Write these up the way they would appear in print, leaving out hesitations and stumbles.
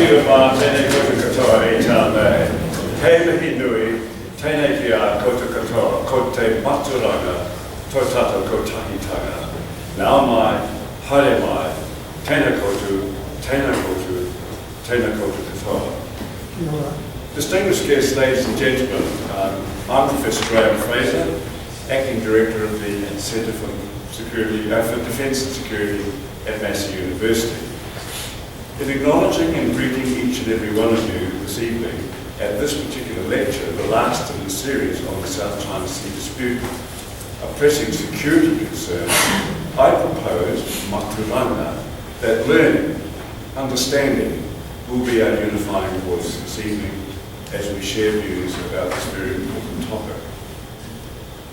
Massey University, katoa e tāne, hei mihi nui, tēnei kia koutou katoa, ko te maturanga, tō tātou ko tahitanga. Nā mai, haere mai, tēnā koutou, tēnā koutou, tēnā koutou katoa. Distinguished guests, ladies and gentlemen, I'm Professor Graham Fraser, Acting Director of the Centre for Defence and Security at Massey University. In acknowledging and greeting each and every one of you this evening at this particular lecture, the last in the series on the South China Sea dispute, a pressing security concern, I propose, maturanga, that learning, understanding, will be our unifying voice this evening as we share views about this very important topic.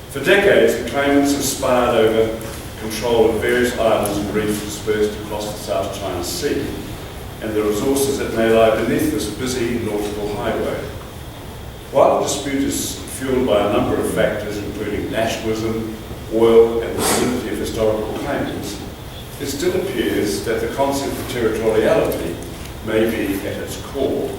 For decades, the claimants have sparred over control of various islands and reefs dispersed across the South China Sea and the resources that may lie beneath this busy nautical highway. While the dispute is fueled by a number of factors, including nationalism, oil, and the validity of historical claims, it still appears that the concept of territoriality may be at its core.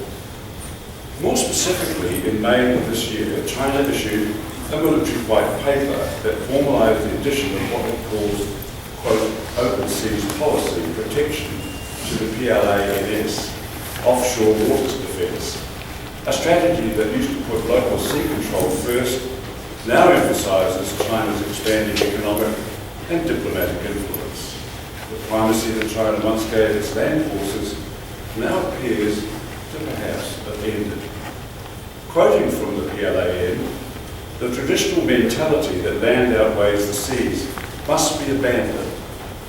More specifically, in May of this year, China issued a military white paper that formalised the addition of what it calls, quote, open seas policy protection to the PLANS, offshore waters defence, a strategy that used to put local sea control first, now emphasises China's expanding economic and diplomatic influence. The primacy that China once gave its land forces now appears to perhaps have ended. Quoting from the PLAN, the traditional mentality that land outweighs the seas must be abandoned,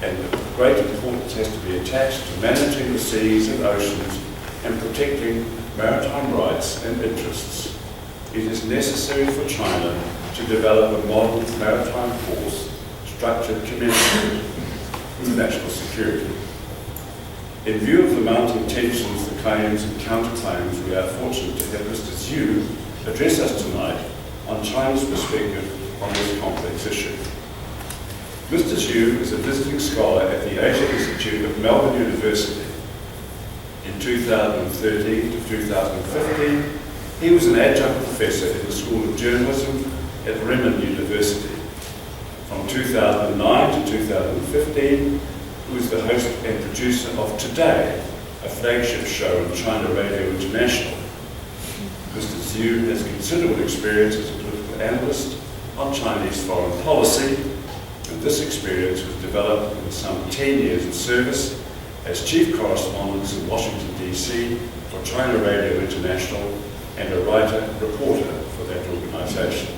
and great importance has to be attached to managing the seas and oceans and protecting maritime rights and interests. It is necessary for China to develop a model maritime force structured commensurate with national security. In view of the mounting tensions, the claims and counterclaims, we are fortunate to have Mr. Xu address us tonight on China's perspective on this complex issue. Mr. Xu is a visiting scholar at the Asia Institute of Melbourne University. In 2013 to 2015, he was an adjunct professor in the School of Journalism at Renmin University. From 2009 to 2015, he was the host and producer of Today, a flagship show on China Radio International. Mr. Xu has considerable experience as a political analyst on Chinese foreign policy, and this experience was developed in some 10 years of service as chief correspondent in Washington, DC for China Radio International and a writer-reporter for that organisation.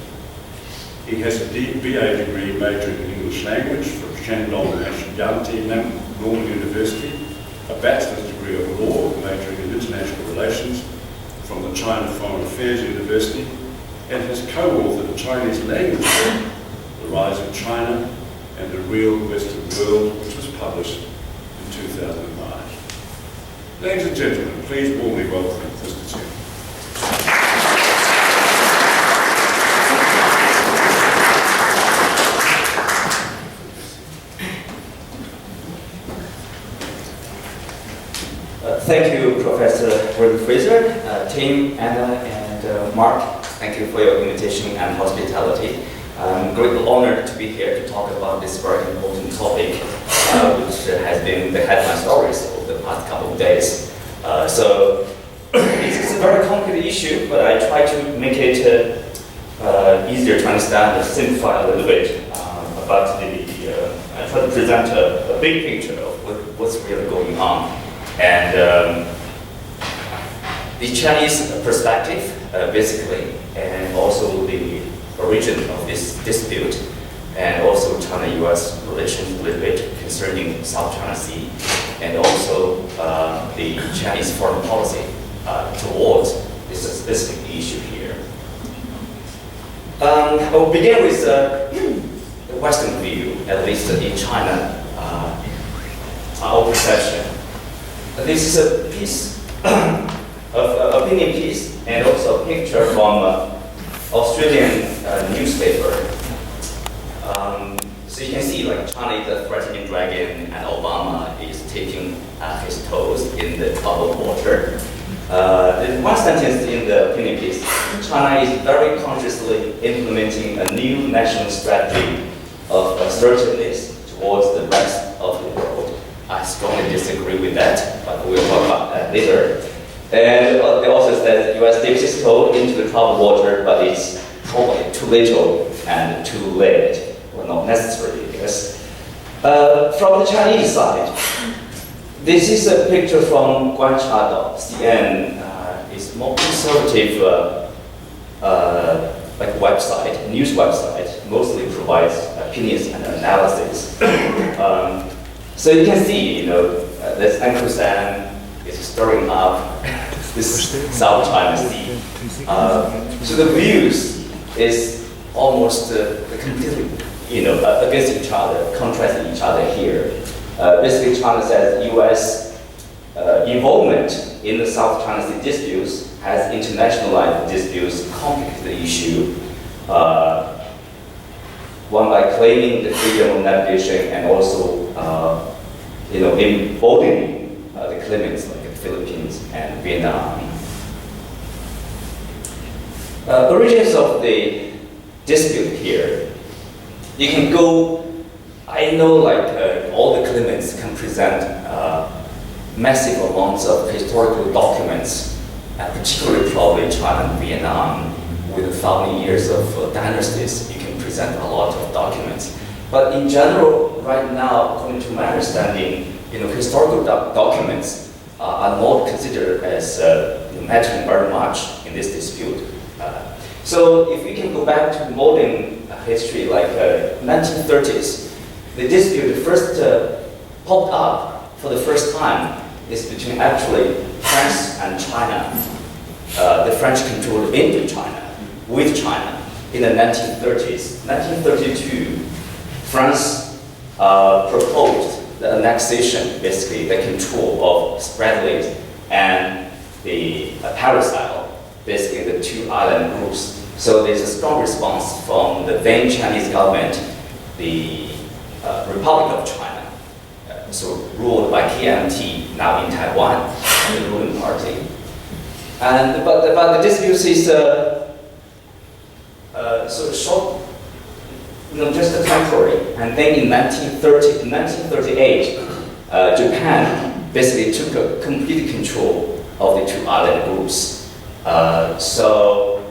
He has a BA degree majoring in English language from Shandong Nationality Normal University, a bachelor's degree of law majoring in international relations from the China Foreign Affairs University, and has co-authored a Chinese language book, The Rise of China and the Real Western World, which was published in 2009. Ladies and gentlemen, please warmly welcome Mr. Xu. Thank you, Professor Fraser, Tim, Anna, and Mark. Thank you for your invitation and hospitality. I'm greatly honored to be here to talk about this very important topic, which has been the headline stories over the past couple of days. So it's a very complicated issue, but I try to make it easier to understand and simplify a little bit about I try to present a big picture of what's really going on. And the Chinese perspective, basically, and also the origin of this dispute, and also China-US relations a little bit concerning South China Sea, and also the Chinese foreign policy towards this specific issue here. I will begin with the Western view, at least in China, our perception. This is a piece of opinion piece and also a picture from Australian newspaper. So you can see like China is a threatening dragon and Obama is taking his toes in the troubled water. In one sentence in the opinion piece, China is very consciously implementing a new national strategy of assertiveness towards the rest of the world. I strongly disagree with that, but we'll talk about that later. And they also said the US dips its toe into the troubled water, but it's probably too little and too late, or not necessary, because from the Chinese side, this is a picture from Guancha.cn. It's more conservative like website, news website, mostly provides opinions and analysis. So you can see, this Uncle Sam is stirring up this South China Sea. So the views is almost completely, against each other, contrasting each other here. Basically, China says U.S. involvement in the South China Sea disputes has internationalized disputes, complicated the issue. One by claiming the freedom of navigation and also, emboldening the claimants like the Philippines and Vietnam. Origins of the dispute here. You can go. I know, all the claimants can present massive amounts of historical documents, particularly probably China and Vietnam, with 1,000 years of dynasties. You can present a lot of documents. But in general, right now, according to my understanding, historical documents are not considered as mattering very much in this dispute. So if we can go back to modern history, like 1930s, the dispute first popped up for the first time is between actually France and China. The French controlled Indochina with China in the 1930s. 1932, France proposed the annexation, basically the control of Spratly and the Paris Isle, basically the two island groups. So there's a strong response from the then Chinese government, the Republic of China, so ruled by KMT, now in Taiwan, the ruling party. But the dispute is sort of short, just temporary. And then in 1938, Japan basically took a complete control of the two island groups. So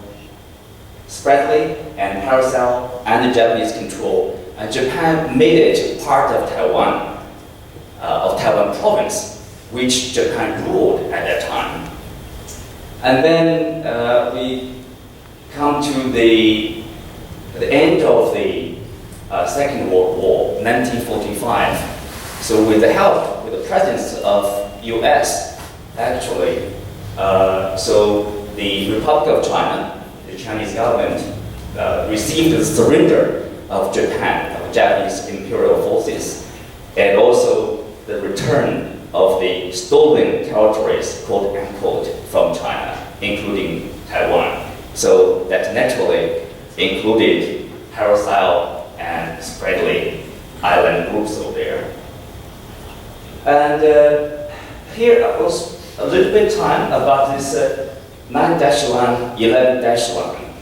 Spratly and Paris Isle and the Japanese control. And Japan made it part of Taiwan province, which Japan ruled at that time. And then we come to the end of the Second World War, 1945. So with the help, with the presence of U.S., actually, so the Republic of China, the Chinese government, received the surrender of Japan, of Japanese imperial forces, and also the return of the stolen territories, quote unquote, from China, including Taiwan. So that naturally included Paris Isle and Spratly Island groups over there. And here I was a little bit time about this 9-1, 11-1.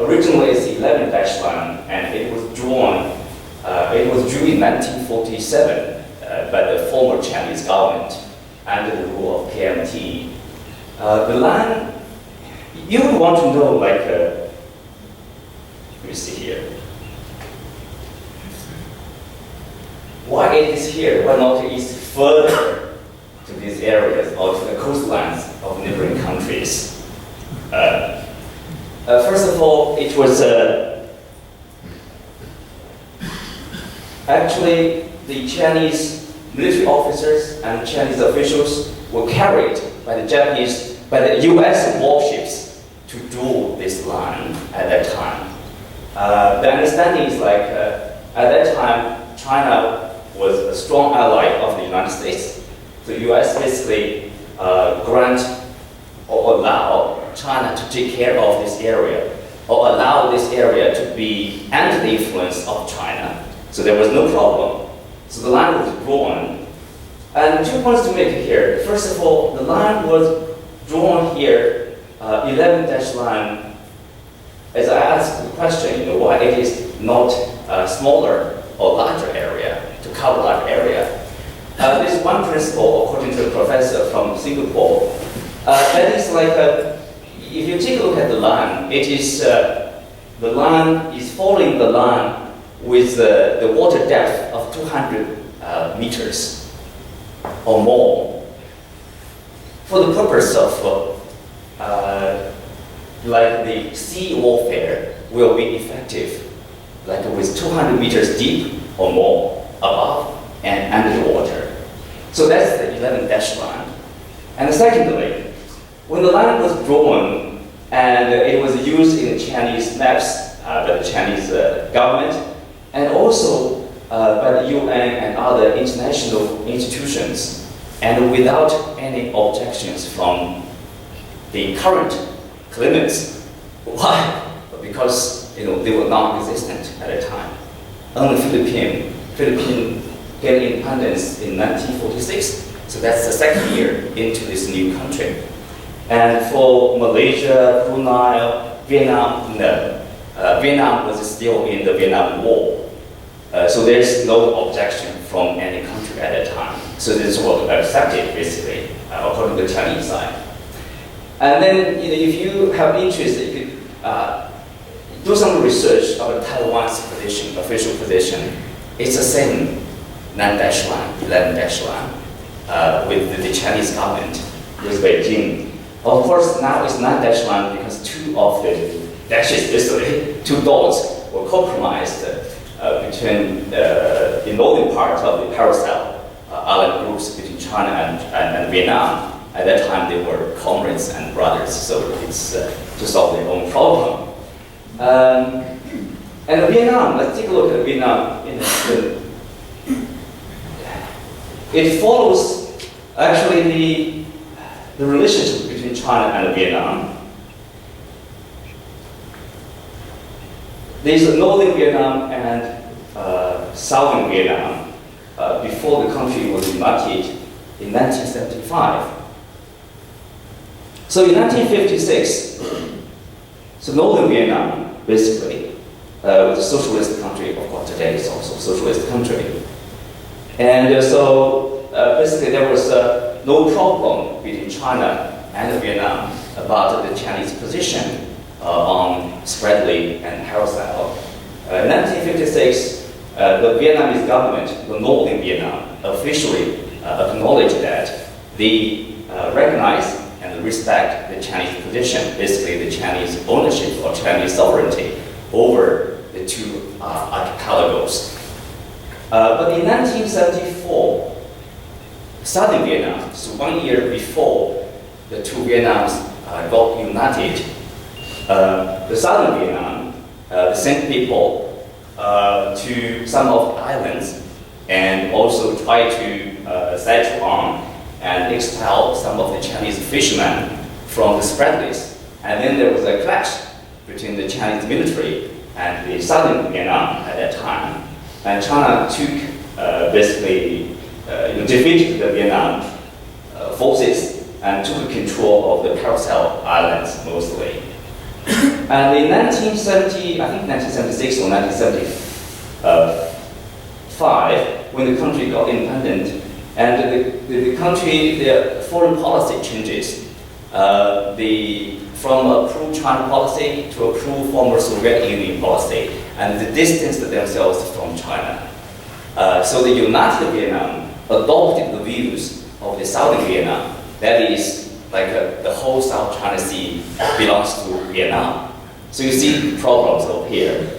Originally it's 11-1, and it was drawn in 1947 by the former Chinese government under the rule of KMT. The line, you would want to know, let me see here. Why it is here? Why not east further to these areas or to the coastlines of neighboring countries? First of all, it was actually the Chinese military officers and Chinese officials were carried by the U.S. warships to draw this line at that time. The understanding is at that time, China was a strong ally of the United States. The U.S. basically grant or allow China to take care of this area, or allow this area to be under the influence of China. So there was no problem. So the line was drawn And 2 points to make here. First of all, the line was drawn here, 11 dash line. As I asked the question, why it is not a smaller or larger area to cover large area. There's one principle, according to a professor from Singapore, that is like if you take a look at the line, it is the line is following the line with the water depth of 200 meters or more. For the purpose of like the sea warfare will be effective, like with 200 meters deep or more above and under the water. So that's the 11 dash line. And secondly, when the line was drawn and it was used in Chinese maps by the Chinese government and also by the UN and other international institutions, and without any objections from the current claimants. Why? Because they were non-existent at the time. Only Philippines gained independence in 1946, so that's the second year into this new country. And for Malaysia, Brunei, Vietnam, no. Vietnam was still in the Vietnam War, so there's no objection from any country at that time. So this was accepted basically, according to the Chinese side. And then, if you have interest, you could do some research about Taiwan's position, official position. It's the same 9 dash line, 11 dash line, with the Chinese government, with Beijing. Of course, now it's 9 dash line because 2 of the dashes, basically, 2 dots were compromised between the northern part of the parallel island groups between China and Vietnam. At that time, they were comrades and brothers, so it's to solve their own problem. And Vietnam, let's take a look at Vietnam. It follows actually the relationship between China and Vietnam. There's northern Vietnam and southern Vietnam before the country was united in 1975. So in 1956, so northern Vietnam basically was a socialist country. Of course, today it's also a socialist country. And so basically there was no problem between China and Vietnam about the Chinese position on Spratly and Paracel. In 1956, the Vietnamese government, the northern Vietnam, officially acknowledged that they recognize and respect the Chinese position, basically the Chinese ownership or Chinese sovereignty over the 2 archipelagos. But in 1974, southern Vietnam, so 1 year before the 2 Vietnams got united, the southern Vietnam sent people to some of the islands and also tried to settle on and expel some of the Chinese fishermen from the Spratlys. And then there was a clash between the Chinese military and the southern Vietnam at that time. And China took, basically, defeated the Vietnam forces and took control of the Paracel Islands mostly. And in 1970, I think 1976 or 1975, when the country got independent, and the country, their foreign policy changes. From a pro-China policy to a pro-former Soviet Union policy, and they distanced themselves from China. So the United Vietnam adopted the views of the Southern Vietnam. That is, like the whole South China Sea belongs to Vietnam. So you see problems over here.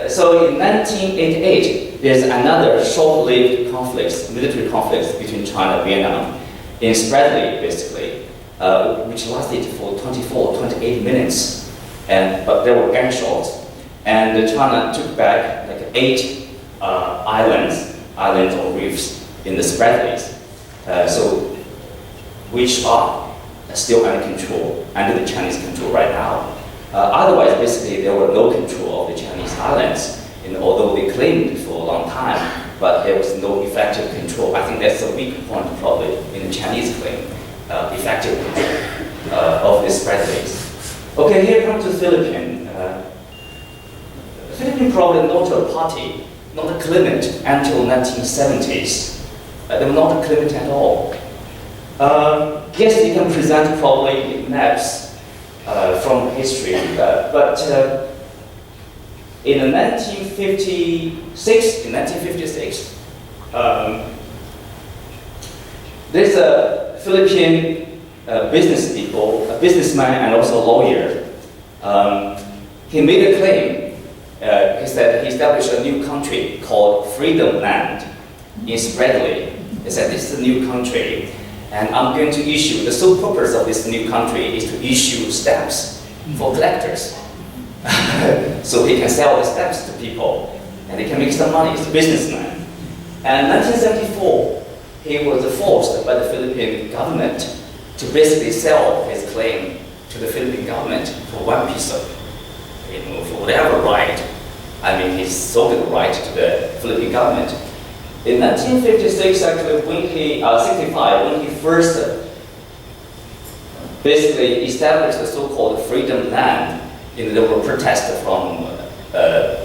So in 1988, there's another short-lived conflict, military conflict between China and Vietnam in Spratly, basically, which lasted for 28 minutes. But there were gunshots, and China took back like 8 islands or reefs in the Spratlys, so which are still under the Chinese control right now. Otherwise, basically, there were no control of the Chinese islands, although they claimed for a long time. but there was no effective control. I think that's a weak point probably in the Chinese claim, effective control of this spread base. Okay, here comes the Philippines. Philippines probably not a party, not a claimant until 1970s. They were not a claimant at all. Yes, you can present probably maps from history, but in 1956, there's a Philippine businessman and also a lawyer. He made a claim. He said he established a new country called Freedom Land in Spratly. He said this is a new country, and I'm going to issue. The sole purpose of this new country is to issue stamps for collectors, so he can sell the stamps to people, and they can make some money. He's a businessman. And in 1974, he was forced by the Philippine government to basically sell his claim to the Philippine government for one piece of, for whatever right. I mean, he sold the right to the Philippine government. In 1956, actually, when he 65, when he first basically established the so-called Freedom Land, there were protests from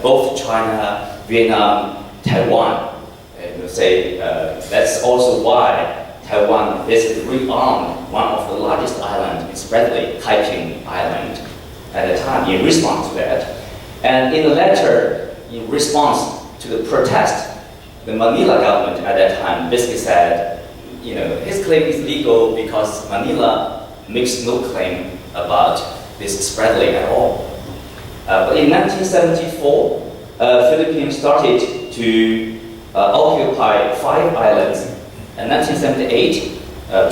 both China, Vietnam, Taiwan. That's also why Taiwan basically rearmed one of the largest islands in Spratly, Taiping Island, at the time in response to that. And in a letter, in response to the protest, the Manila government at that time basically said, his claim is legal because Manila makes no claim about this Spratly at all. But in 1974, Philippines started to occupy 5 islands. In 1978,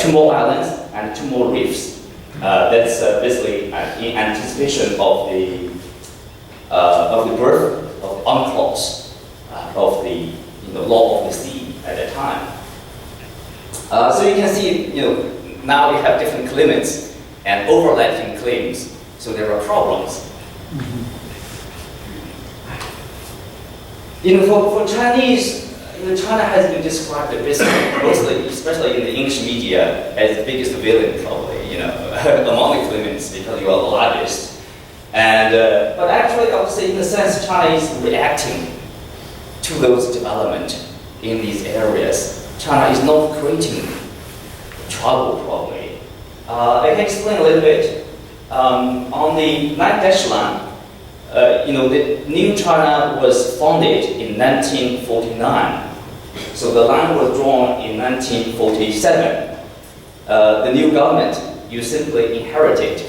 2 more islands and 2 more reefs. That's basically in anticipation of the birth of the UNCLOS of the law of the sea at that time. So you can see, now we have different claimants and overlapping claims, so there are problems. For Chinese, China has been described mostly, especially in the English media, as the biggest villain probably, among the claimants because you are the largest. And but actually, I would say, in a sense, China is reacting to those developments in these areas. China is not creating trouble probably. I can explain a little bit. On the 9-dash line, the new China was founded in 1949. So the line was drawn in 1947. The new government, you simply inherited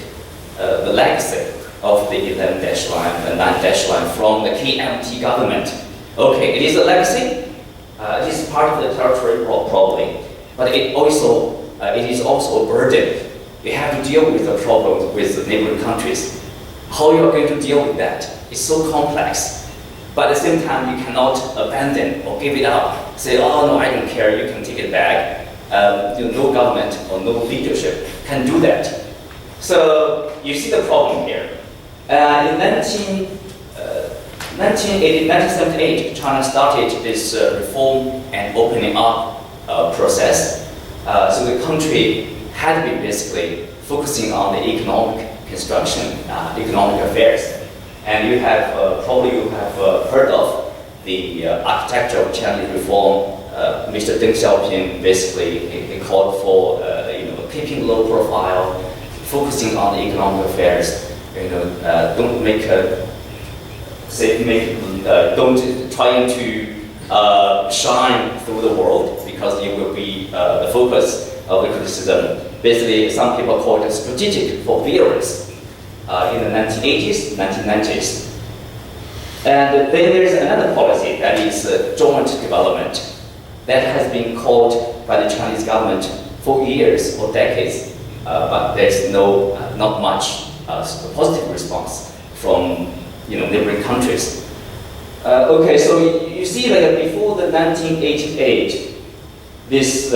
the legacy of the 11-dash line, the 9-dash line from the KMT government. Okay, it is a legacy. It is part of the territory probably, but it is also a burden. You have to deal with the problems with the neighboring countries. How you are going to deal with that is so complex. But at the same time, you cannot abandon or give it up. Say, oh no, I don't care, you can take it back. No government or no leadership can do that. So you see the problem here. In 1978, China started this reform and opening up process. So the country had been basically focusing on the economic construction, economic affairs. And you have probably heard of the architecture of Chinese reform. Mr. Deng Xiaoping basically he called for keeping low profile, focusing on the economic affairs. Don't don't trying to shine through the world because you will be the focus of the criticism. Basically, some people call it strategic forbearance in the 1980s, 1990s. And then there's another policy that is joint development that has been called by the Chinese government for years or decades, but there's not much positive response from neighboring countries. Okay, so you see that before the 1988, this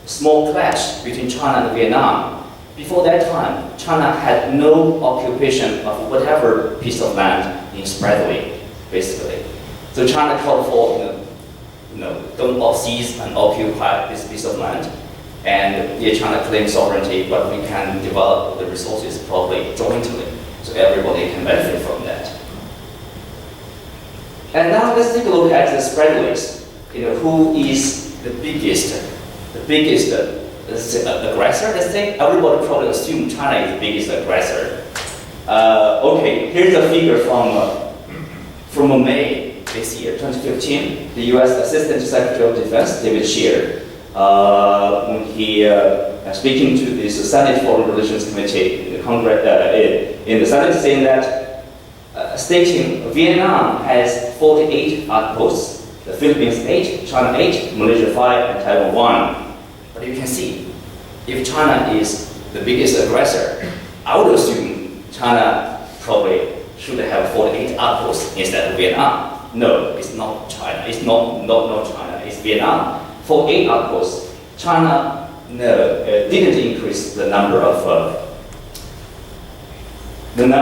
small clash between China and Vietnam. Before that time, China had no occupation of whatever piece of land in Spratly, basically. So China called for don't seize and occupy this piece of land. And China claims sovereignty, but we can develop the resources probably jointly, so everybody can benefit from that. And now let's take a look at the spread list. Who is the biggest aggressor? Let's say everybody probably assume China is the biggest aggressor. Okay, here's a figure from May this year, 2015. The U.S. Assistant Secretary of Defense, David Shear, when he speaking to this Senate Foreign Relations Committee in the Congress, in the Senate, saying that stating Vietnam has 48 outposts, the Philippines 8, China 8, Malaysia 5, and Taiwan 1. But you can see, if China is the biggest aggressor, I would assume China probably should have 48 outposts instead of Vietnam. No, it's not China. It's not China. It's Vietnam. 48 outposts. China didn't increase the number of the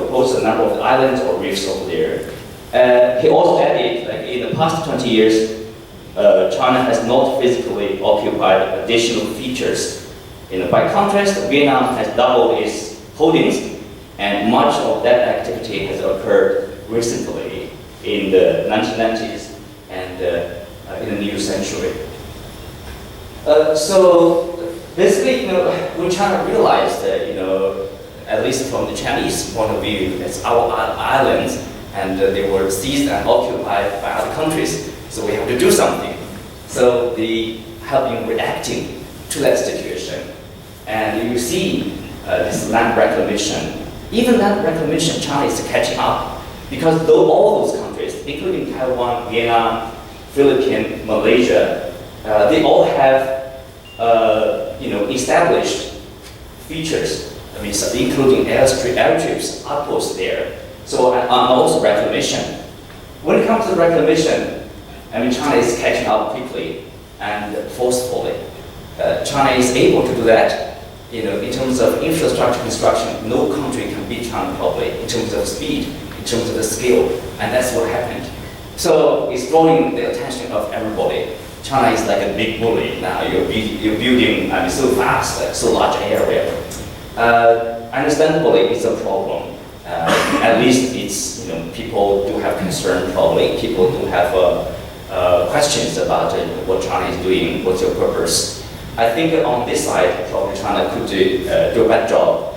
posts, the number of the islands or reefs over there. He also added, like in the past 20 years, China has not physically occupied additional features. By contrast, Vietnam has doubled its holdings, and much of that activity has occurred recently in the 1990s and in the new century. So basically, when China realized that, at least from the Chinese point of view, it's our islands, and they were seized and occupied by other countries, so we have to do something. So they have been reacting to that situation. And you see this land reclamation. Even land reclamation, China is catching up, because though all those countries, including Taiwan, Vietnam, Philippines, Malaysia, they all have established features. Including airstrips, outposts there. So and also reclamation. When it comes to reclamation, China is catching up quickly and forcefully. China is able to do that. In terms of infrastructure construction, no country can beat China probably in terms of speed, in terms of the scale, and that's what happened. So it's drawing the attention of everybody. China is like a big bully now. You're building so fast, like so large area. Understandably, it's a problem. At least it's people do have concern. Probably people do have questions about what China is doing. What's your purpose? I think on this side, probably China could do a better job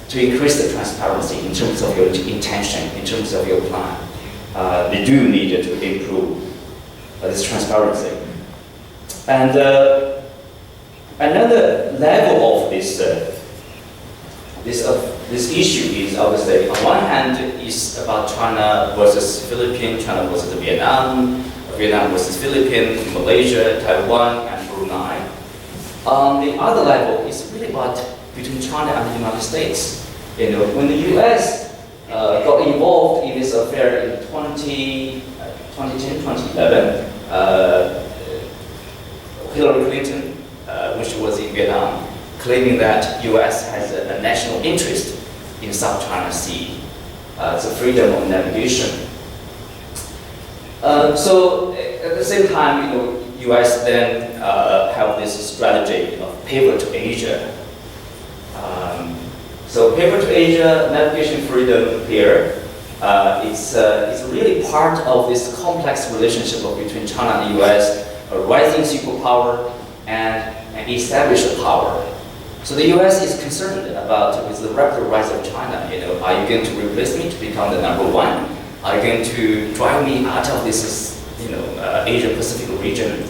to increase the transparency in terms of your intention, in terms of your plan. They do need to improve this transparency. And another level of this issue is obviously, on one hand, is about China versus Philippines, China versus Vietnam, Vietnam versus Philippines, Malaysia, Taiwan, and Brunei. On the other level, is really about between China and the United States. When the U.S. got involved in this affair in 2010, 2011, Hillary Clinton, when she was in Vietnam, claiming that U.S. has a national interest in South China Sea, the freedom of navigation. So at the same time, U.S. then have this strategy of pivot to Asia. So pivot to Asia, navigation freedom here, it's really part of this complex relationship between China and the U.S., a rising superpower and an established power. So the U.S. is concerned about with the rapid rise of China. Are you going to replace me to become the number one? Are you going to drive me out of this, Asia-Pacific region?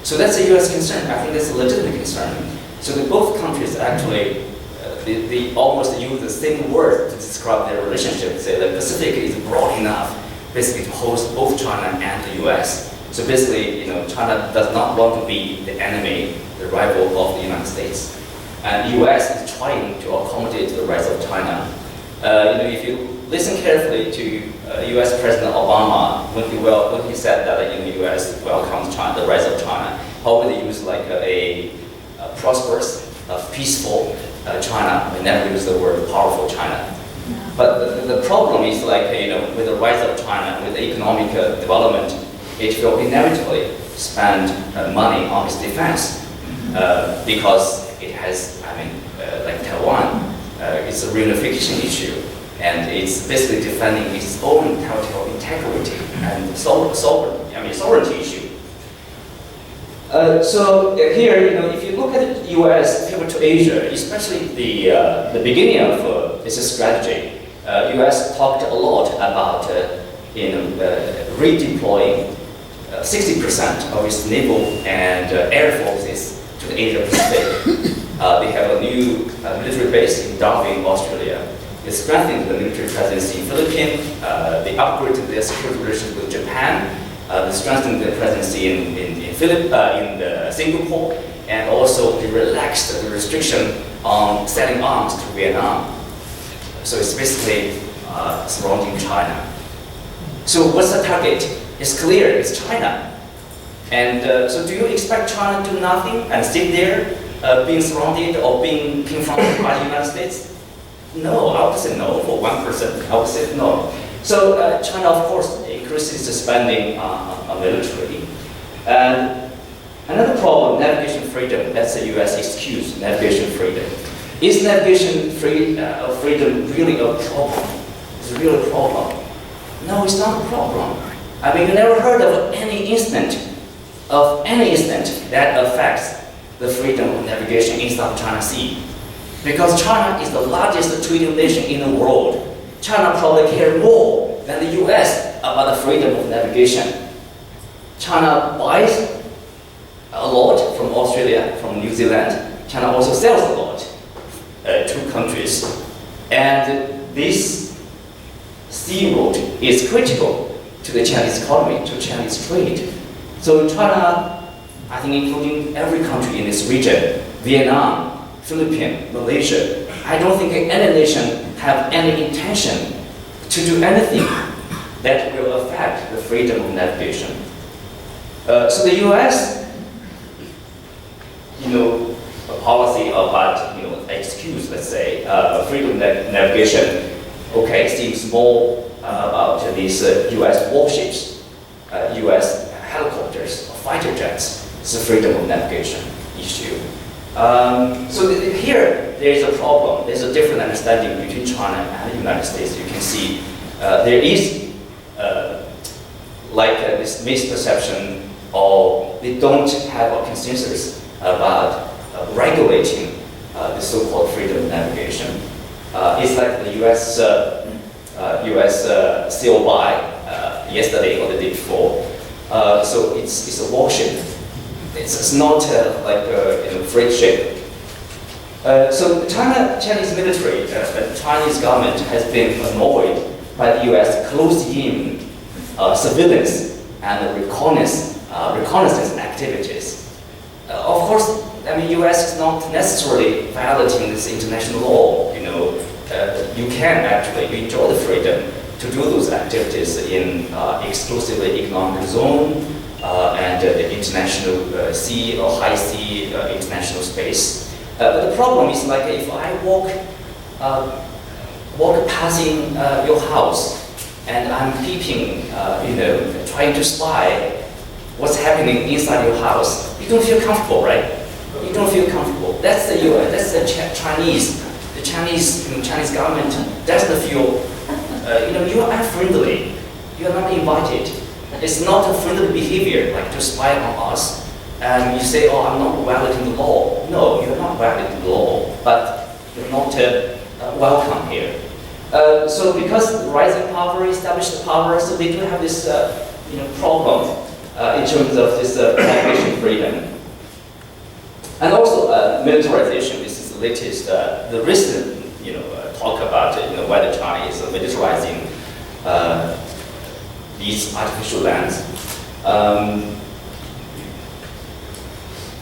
So that's a U.S. concern. I think that's a legitimate concern. So both countries actually, they almost use the same word to describe their relationship. They say the Pacific is broad enough, basically to host both China and the U.S. So basically, China does not want to be the enemy, the rival of the United States. And the U.S. is trying to accommodate the rise of China. If you listen carefully to U.S. President Obama when he said that the U.S. welcomes China, the rise of China, probably they use like a prosperous, peaceful China. They never use the word powerful China. But the problem is with the rise of China, with the economic development, it will inevitably spend money on its defense because it has, like Taiwan, it's a reunification issue, and it's basically defending its own territorial integrity and sovereignty issue. So here, if you look at the U.S. pivot to Asia, especially the beginning of its strategy, U.S. talked a lot about redeploying 60% of its naval and air forces to the Asia Pacific. They have a new military base in Darwin, Australia. They strengthened the military presence in Philippines. They upgraded their security relations with Japan. They strengthened their presence in Singapore, and also they relaxed the restriction on selling arms to Vietnam. So it's basically surrounding China. So what's the target? It's clear, it's China. And so do you expect China to do nothing and sit there being surrounded or being confronted by the United States? No, I would say no. For 1%, I would say no. So China, of course, increases the spending on military. And another problem, navigation freedom. That's the U.S. excuse, navigation freedom. Is navigation freedom really a problem? Is it really a problem? No, it's not a problem. You never heard of any incident that affects the freedom of navigation inside the China Sea. Because China is the largest trading nation in the world. China probably cares more than the US about the freedom of navigation. China buys a lot from Australia, from New Zealand. China also sells a lot to countries. And this sea route is critical to the Chinese economy, to Chinese trade. So China, I think including every country in this region, Vietnam, Philippines, Malaysia, I don't think any nation have any intention to do anything that will affect the freedom of navigation. So the U.S., a policy about, excuse, let's say, freedom of navigation, seems more about these U.S. warships, U.S. helicopters, fighter jets. It's a freedom of navigation issue. So here, there's a problem. There's a different understanding between China and the United States. You can see there is this misperception, or they don't have a consensus about regulating the so-called freedom of navigation. It's like the U.S. sailed by yesterday or the day before. So it's a warship. It's not like a freight ship. So the Chinese military, the Chinese government has been annoyed by the U.S. closed-in surveillance and reconnaissance activities. Of course, U.S. is not necessarily violating this international law. You can actually enjoy the freedom to do those activities in exclusively economic zone and the international sea or high sea international space. But the problem is, like, if I walk passing your house and I'm peeping, trying to spy what's happening inside your house, you don't feel comfortable, right? You don't feel comfortable. That's the U.S. That's the Chinese. The Chinese government doesn't feel, you are unfriendly. You are not invited. It's not a friendly behavior, like to spy on us. You say, oh, I'm not violating the law. No, you're not violating the law, but you're not welcome here. So because rising power, established power, so they do have this problem in terms of this navigation freedom. And also militarization. This is the latest, the recent talk about whether China is militarizing these artificial lands.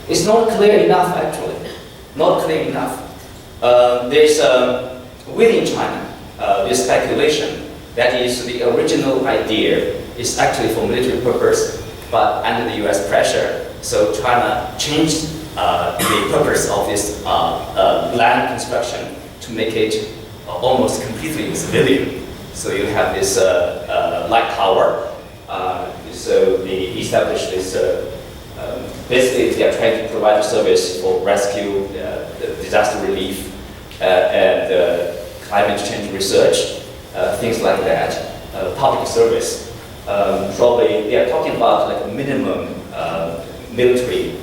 It's not clear enough, actually. Not clear enough. There's within China, there's speculation that is the original idea is actually for military purpose, but under the U.S. pressure, so China changed the purpose of this land construction to make it almost completely civilian. So you have this light tower, So they established this, basically they are trying to provide a service for rescue, disaster relief, and climate change research, things like that, public service. Probably they are talking about like a minimum military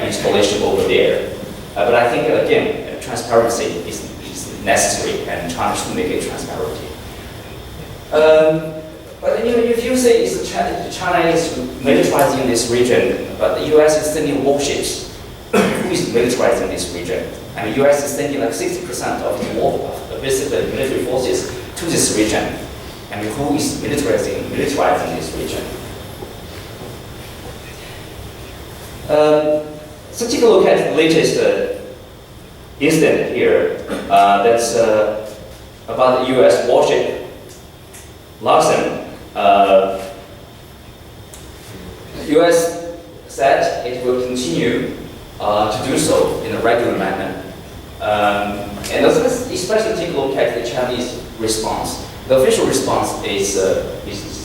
installation over there. But I think again, transparency is necessary, and China should make it transparent. But if you say China is militarizing this region, but the U.S. is sending warships, who is militarizing this region? And the U.S. is sending like 60% of the basically military forces to this region. And who is militarizing this region? So take a look at the latest incident here. That's about the U.S. warship Larsen. The U.S. said it will continue to do so in a regular manner. And especially take a look at the Chinese response. The official response is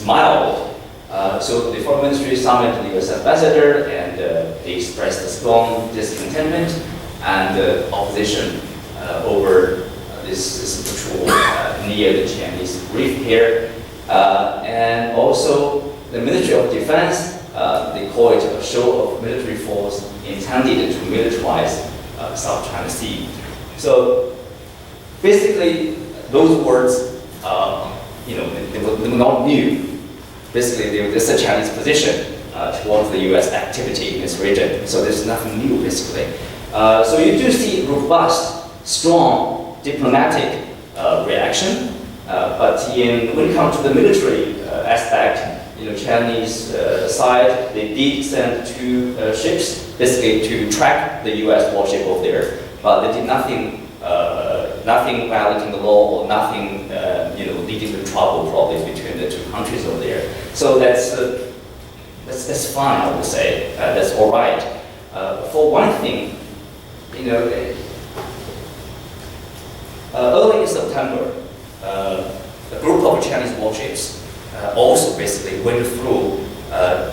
mild. So the foreign ministry summoned the U.S. ambassador, and they expressed strong discontentment and opposition over this patrol near the Chinese reef here. And also the Ministry of Defense, they call it a show of military force intended to militarize South China Sea. So basically, those words, they were not new. Basically, this is a Chinese position towards the U.S. activity in this region. So there's nothing new, basically. So you do see robust, strong diplomatic reaction. But when it comes to the military aspect, Chinese side, they did send 2 ships, basically to track the U.S. warship over there. But they did nothing violating the law, or nothing, leading to trouble probably between the 2 countries over there. So that's fine, I would say. That's all right. For one thing, early in September, a group of Chinese warships also basically went through,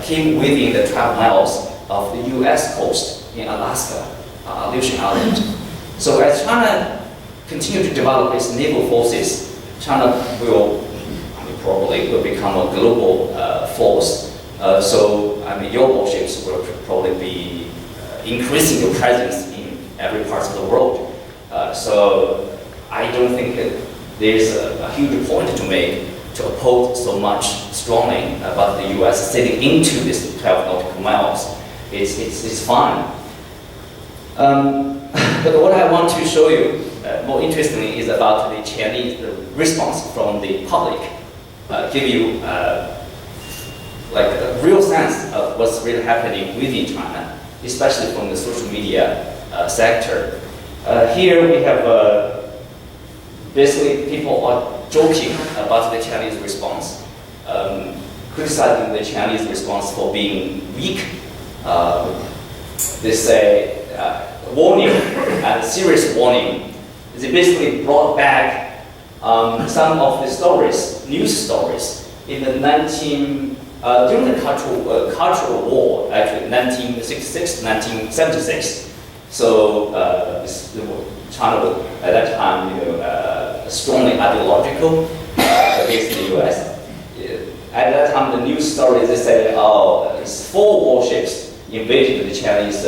came within the 12 miles of the U.S. coast in Alaska, Aleutian Island. So as China continues to develop its naval forces, China probably will become a global force. So your warships will probably be increasing your presence in every part of the world. So I don't think there's a huge point to make to oppose so much strongly about the U.S. sailing into this 12 nautical miles. It's fine. But what I want to show you, more interestingly, is about the Chinese response from the public. Give you like a real sense of what's really happening within China, especially from the social media sector. Here we have basically people are joking about the Chinese response, criticizing the Chinese response for being weak. They say warning and serious warning. They basically brought back some of the stories, news stories, in the during the cultural war, actually 1966, 1976. So China was at that time, strongly ideological against the U.S. At that time, the news stories they said, it's 4 warships invaded the Chinese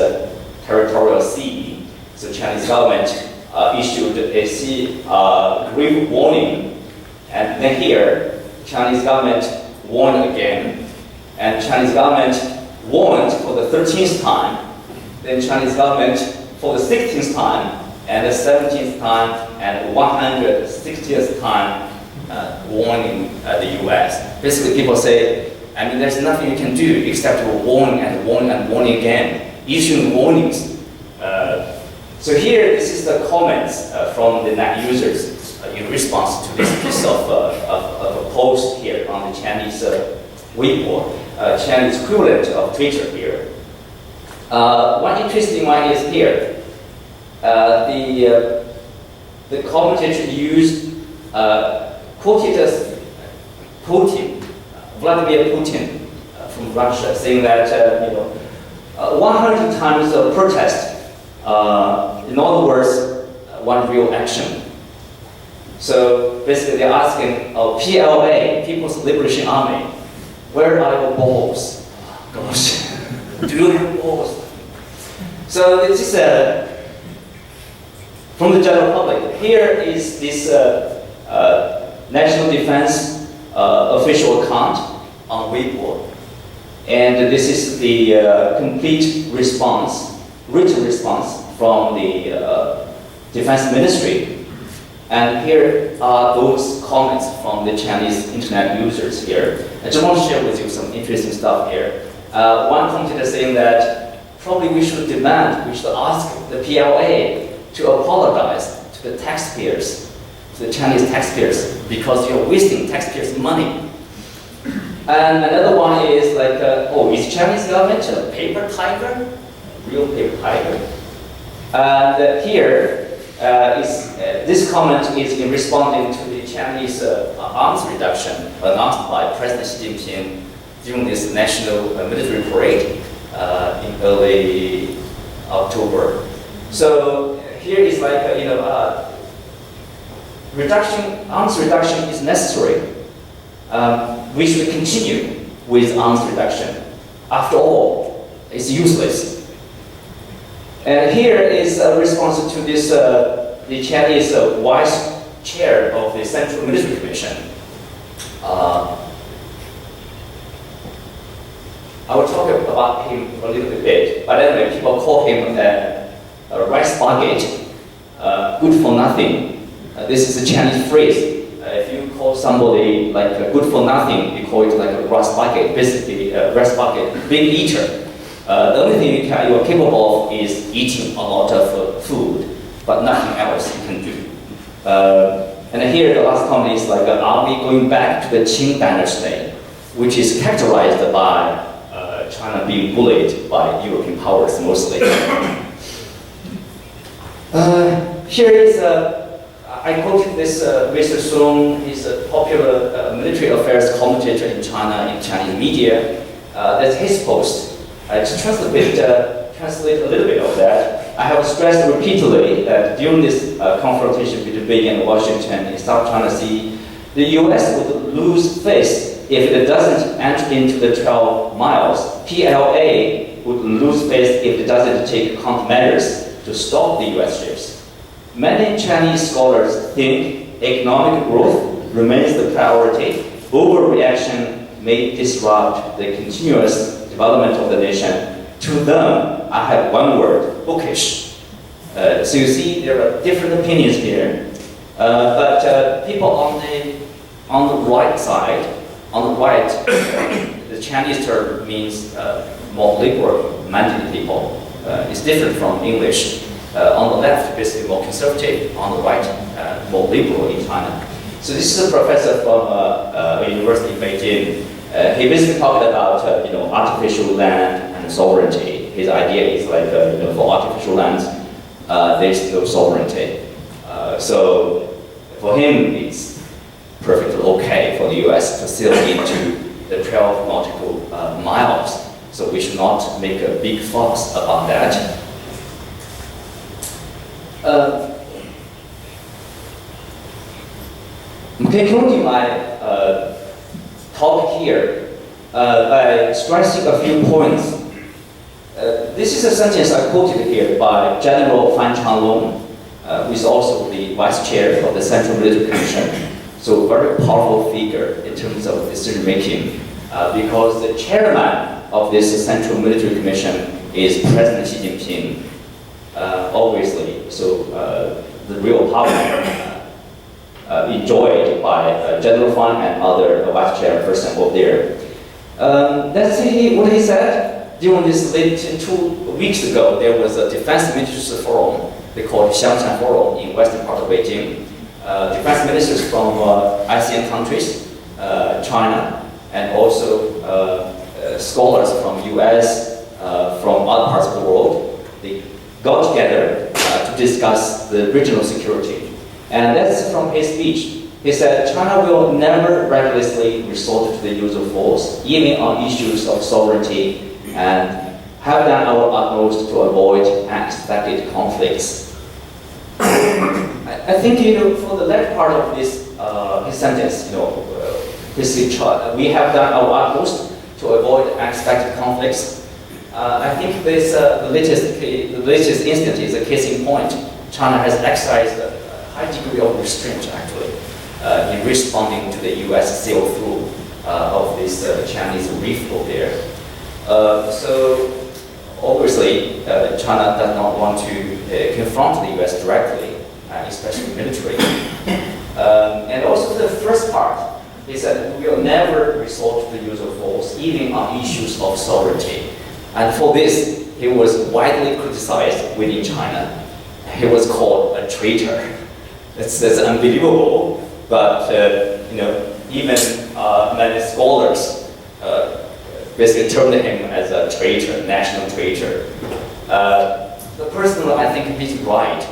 territorial sea. So Chinese government issued a grave warning, and then here Chinese government warned again, and Chinese government warned for the 13th time, then Chinese government for the 16th time, and the 17th time, and 160th time warning the U.S. Basically, people say, there's nothing you can do except to warn and warn and warn again, issuing warnings. So here, this is the comments from the net users in response to this piece of a post here on the Chinese Weibo, Chinese equivalent of Twitter here. One interesting one is here. The commentator used quoted as Putin, Vladimir Putin, from Russia, saying that 100 times of protest, in other words, one real action. So basically, they're asking, PLA, People's Liberation Army, where are your balls? Gosh, do you have balls? So this is from the general public. Here is this National Defense official account on Weibo. And this is the complete response, written response from the Defense Ministry. And here are those comments from the Chinese internet users here. I just want to share with you some interesting stuff here. One commentator saying that probably we should ask the PLA to apologize to the taxpayers, to the Chinese taxpayers, because you're wasting taxpayers' money. And another one is like, is Chinese government a paper tiger? Real paper tiger? And here is this comment is in responding to the Chinese arms reduction announced by President Xi Jinping during this national military parade in early October. So here is like arms reduction is necessary. We should continue with arms reduction. After all, it's useless. And here is a response to this, the Chinese vice chair of the Central Military Commission. I will talk about him a little bit, but anyway, people call him a rice bucket, good for nothing. This is a Chinese phrase. If you call somebody like good for nothing, you call it like a rice bucket, basically a rice bucket, big eater. The only thing you are capable of is eating a lot of food, but nothing else you can do. And here the last comment is like, are we going back to the Qing dynasty, which is characterized by China being bullied by European powers mostly. Here is, I quoted this Mr. Song, he's a popular military affairs commentator in China, in Chinese media. That's his post. To translate a little bit of that, I have stressed repeatedly that during this confrontation between Beijing and Washington in South China Sea, the US would lose face if it doesn't enter into the 12 miles. PLA would lose face if it doesn't take countermeasures to stop the US ships. Many Chinese scholars think economic growth remains the priority. Overreaction may disrupt the continuous development of the nation. To them, I have one word: bookish. So you see, there are different opinions here. But people on the right side, on the right, the Chinese term means more liberal-minded people. It's different from English. On the left, basically more conservative. On the right, more liberal in China. So this is a professor from a university in Beijing. He basically talked about artificial land and sovereignty. His idea is like for artificial lands, there's no sovereignty. So for him, it's perfectly okay for the U.S. to sail into the 12 nautical miles. So we should not make a big fuss about that. Concluding my talk here by stressing a few points. This is a sentence I quoted here by General Fan Changlong, who is also the vice chair of the Central Military Commission. So very powerful figure in terms of decision making, because the chairman of this Central Military Commission is President Xi Jinping, obviously. So the real power enjoyed by General Fan and other vice chairperson over there. Let's see what he said. During this late 2 weeks ago, there was a defense ministers forum. They called Xiangshan Forum in western part of Beijing. Defense ministers from ASEAN countries, China, and also scholars from US, from other parts of the world. They got together to discuss the regional security. And that's from his speech. He said China will never recklessly resort to the use of force, even on issues of sovereignty, and have done our utmost to avoid unexpected conflicts. I think for the latter part of this his sentence, we have done our utmost to avoid unexpected conflicts. I think this the latest instance is a case in point. China has exercised a high degree of restraint actually in responding to the U.S. sail-through of this Chinese reef over there. So obviously, China does not want to confront the U.S. directly, especially militarily. And also the first part is that we will never resort to the use of force, even on issues of sovereignty. And for this, he was widely criticized within China. He was called a traitor. That's unbelievable, but even many scholars basically termed him as a traitor, national traitor. Personally, I think he's right.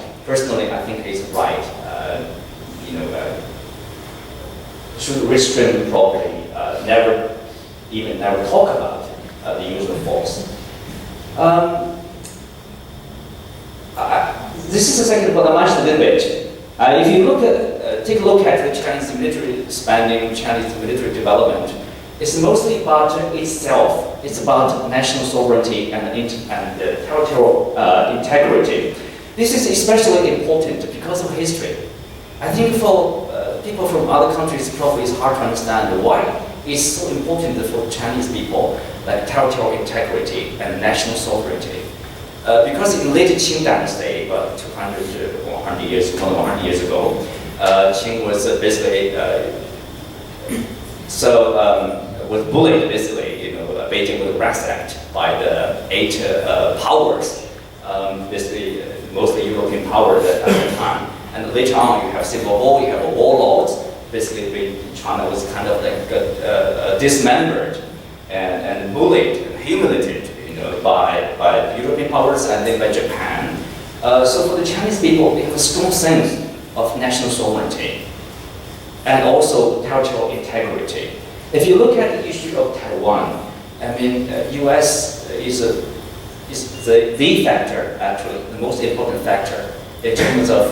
Should restrain properly. Never talk about the use of force. This is the second point I mentioned a little bit. If you take a look at the Chinese military spending, Chinese military development, it's mostly about itself. It's about national sovereignty and territorial integrity. This is especially important because of history. I think for people from other countries, probably it's hard to understand why it's so important for Chinese people, like territorial integrity and national sovereignty. Because in late Qing dynasty, about 200 or 100 years ago, Qing was basically was bullied basically, Beijing was ransacked by the 8 powers, basically mostly European powers at the time. And later on, you have civil war, you have warlords. Basically, China was kind of like dismembered and bullied and humiliated, by European powers and then by Japan. So for the Chinese people, they have a strong sense of national sovereignty and also territorial integrity. If you look at the issue of Taiwan, U.S. is the factor, actually, the most important factor in terms of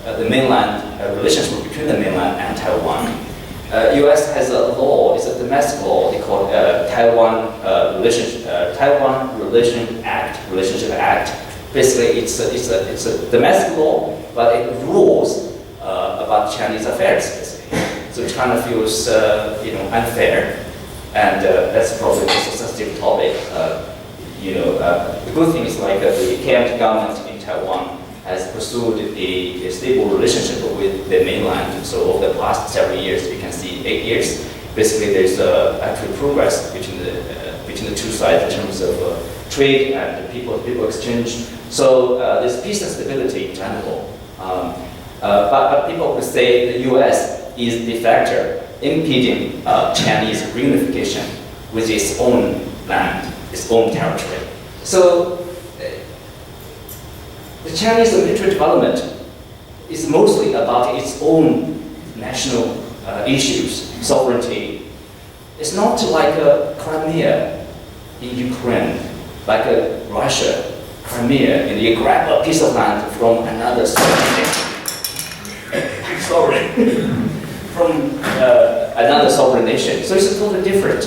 the mainland relationship between the mainland and Taiwan. U.S. has a law, it's a domestic law, they call it Taiwan Relationship Act. Basically, it's a domestic law, but it rules about Chinese affairs. Basically. So China feels unfair, and that's probably a sensitive topic. The good thing is like the KMT government in Taiwan has pursued a stable relationship with the mainland. So over the past several years, you can see 8 years. Basically, there's actual progress between the two sides in terms of trade and people exchange. So there's peace and stability in general. But people would say the U.S. is the factor impeding Chinese reunification with its own land, its own territory. So the Chinese military development is mostly about its own national issues, sovereignty. It's not like Crimea in Ukraine, like Russia, Crimea, and you grab a piece of land from another sovereign from another sovereign nation. So it's totally different.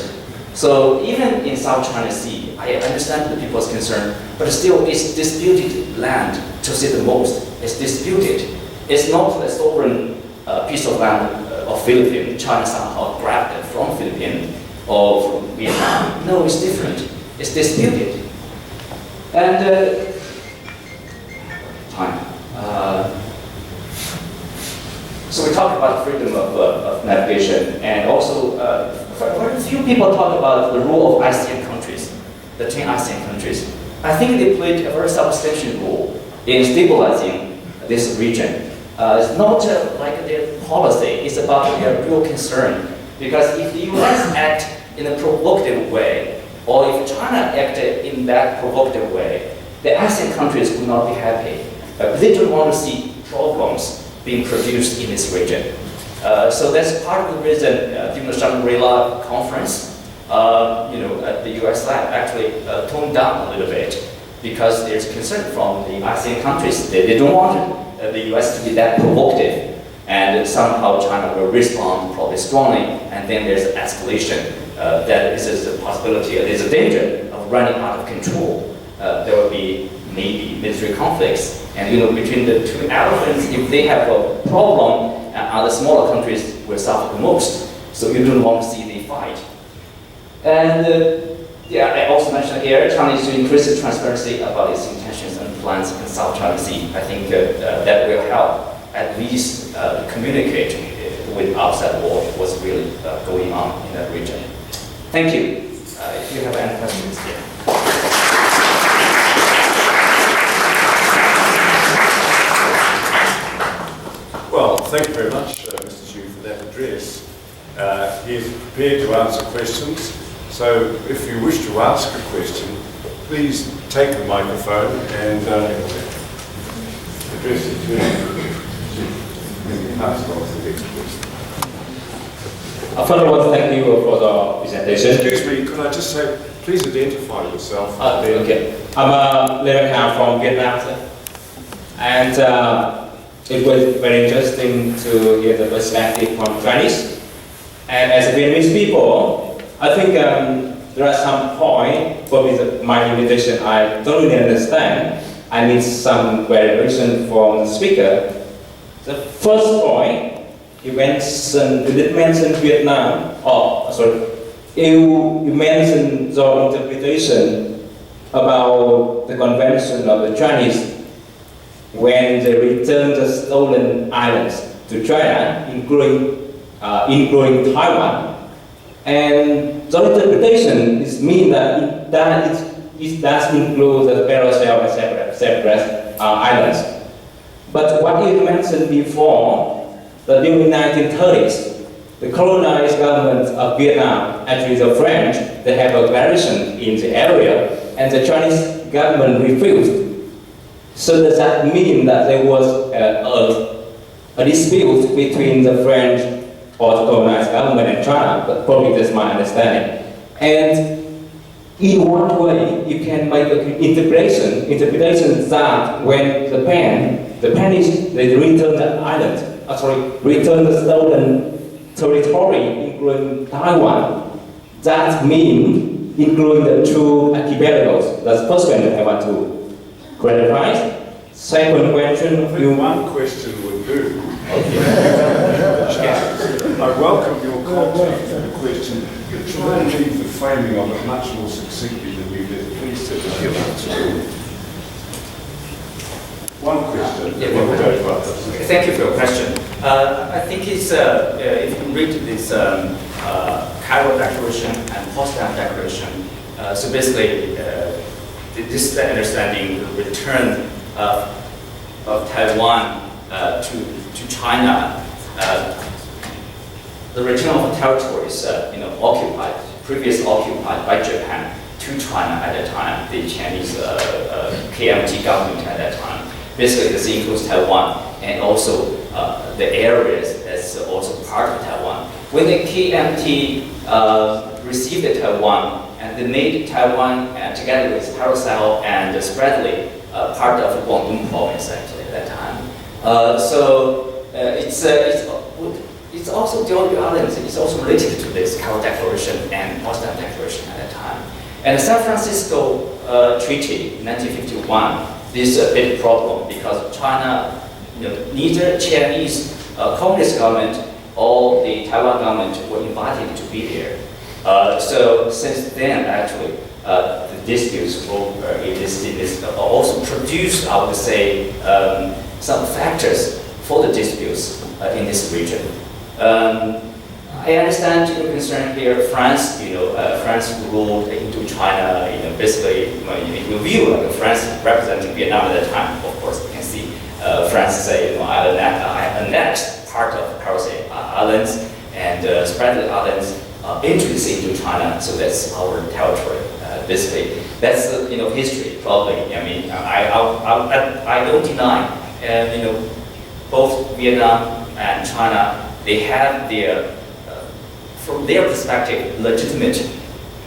So even in South China Sea, I understand the people's concern, but still it's disputed land to say the most. It's disputed. It's not a sovereign piece of land of Philippines. China somehow grabbed it from Philippines or from Vietnam. No, it's different. It's disputed. And time. So we talk about freedom of navigation, and also very few people talk about the role of ASEAN countries, the 10 ASEAN countries. I think they played a very substantial role in stabilizing this region. It's not like their policy, it's about their real concern. Because if the US act in a provocative way, or if China acted in that provocative way, the ASEAN countries will not be happy. They don't want to see problems being produced in this region. So that's part of the reason during the Shangri-La conference, the U.S. side actually toned down a little bit because there's concern from the ASEAN countries. They don't want the U.S. to be that provocative, and somehow China will respond probably strongly, and then there's escalation. That is a possibility, there's a danger of running out of control. There will be maybe military conflicts, and between the two elephants, if they have a problem, other smaller countries will suffer the most. So you don't want to see the fight. And I also mentioned here, China is to increase the transparency about its intentions and plans in South China Sea. I think that will help at least communicate with outside world what's really going on in that region. Thank you. If you have any questions here. Well, thank you very much, Mr. Xu, for that address. He is prepared to answer questions, so if you wish to ask a question, please take the microphone and address it to him. First of all, thank you for the presentation. Excuse me, could I just say, please identify yourself. Okay. I'm Lê from Vietnam, sir. And it was very interesting to hear the perspective from Chinese. And as Vietnamese people, I think there are some points, for my invitation, I don't really understand. I need some clarification from the speaker. The first point, you did mention Vietnam, you mentioned your interpretation about the convention of the Chinese when they returned the stolen islands to China, including Taiwan. And the interpretation means that it does include the parallel and separate islands. But what you mentioned before, that during the 1930s, the colonized government of Vietnam, actually the French, they have a garrison in the area, and the Chinese government refused. So does that mean that there was a dispute between the French or the colonized government and China? But probably that's my understanding. And in what way you can make an interpretation that when the Spanish, they return the island, return the stolen territory, including Taiwan, that means including the two archipelagos. That's the first question I want to clarify. Second question, I think one question would do. I welcome your content for the question. You try and leave the framing of it much more succinctly than you did. Please sit down. One question. Yeah, we'll go to others. Thank you for your question. I think it's, if you read this Cairo Declaration and Potsdam Declaration, so basically this understanding the return of Taiwan to China, the return of territories previously occupied by Japan to China at that time, the Chinese KMT government at that time. Basically, this includes Taiwan and also the areas that's also part of Taiwan. When the KMT received the Taiwan, and they made Taiwan together with Paracel and Spratly part of Guangdong province actually at that time. It's also the other islands. It's also related to this Cairo Declaration and Potsdam Declaration at that time. And the San Francisco Treaty in 1951. This is a big problem because China, neither Chinese Communist government or the Taiwan government were invited to be there. So since then, actually, the disputes also produced, I would say, some factors for the disputes in this region. I understand your concern here. France, France ruled into China. Basically, if you view like France representing Vietnam at that time, of course, you can see France say, I annexed part of Paracel Islands and spread the islands into China. So that's our territory. Basically, that's history. Probably, I don't deny. Both Vietnam and China, they have their, from their perspective, legitimate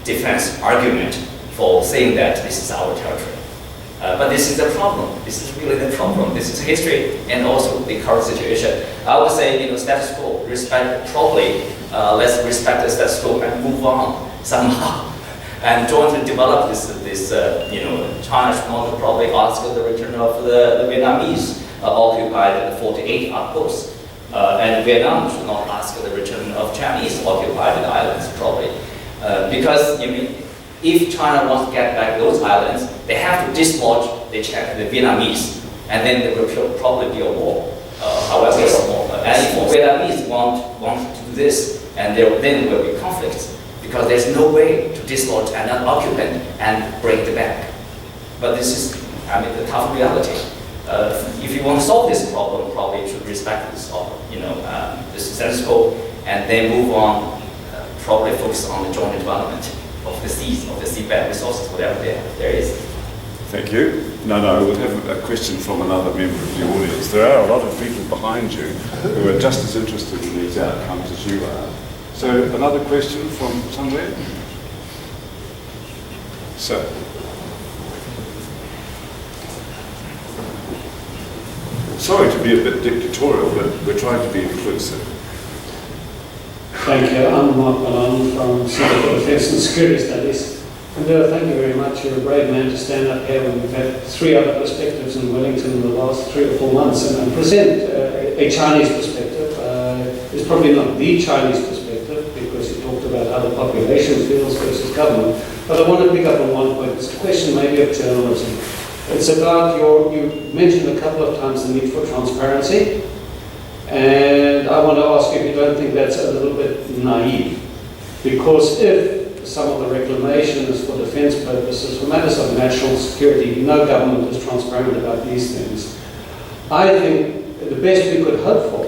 defense argument for saying that this is our territory. But this is the problem. This is really the problem. This is history and also the current situation. I would say, status quo. Let's respect the status quo and move on somehow, and jointly develop this. China should not probably ask the return of the Vietnamese occupied 48 outposts, and Vietnam should not ask the return of Chinese occupied islands probably, because if China wants to get back those islands, they have to dislodge the Vietnamese, and then there will probably be a war, however small. And if the Vietnamese want to do this, and then there will be conflicts, because there's no way to dislodge another occupant and bring it back. But this is, the tough reality. If you want to solve this problem, probably you should respect this, this status quo, and then move on. Probably focus on the joint development of the seas, of the seabed resources, whatever there is. Thank you. No, we'll have a question from another member of the audience. There are a lot of people behind you who are just as interested in these outcomes as you are. So another question from somewhere? Sir. Sorry to be a bit dictatorial, but we're trying to be inclusive. Thank you. I'm Mark Malone from Centre for Defence and Security Studies. And thank you very much. You're a brave man to stand up here when we've had 3 other perspectives in Wellington in the last 3 or 4 months and present a Chinese perspective. It's probably not the Chinese perspective, because you talked about how the population feels versus government. But I want to pick up on one point. It's a question maybe of journalism. It's about you mentioned a couple of times the need for transparency. And I want to ask if you don't think that's a little bit naive. Because if some of the reclamation is for defence purposes, for matters of national security, no government is transparent about these things. I think the best we could hope for,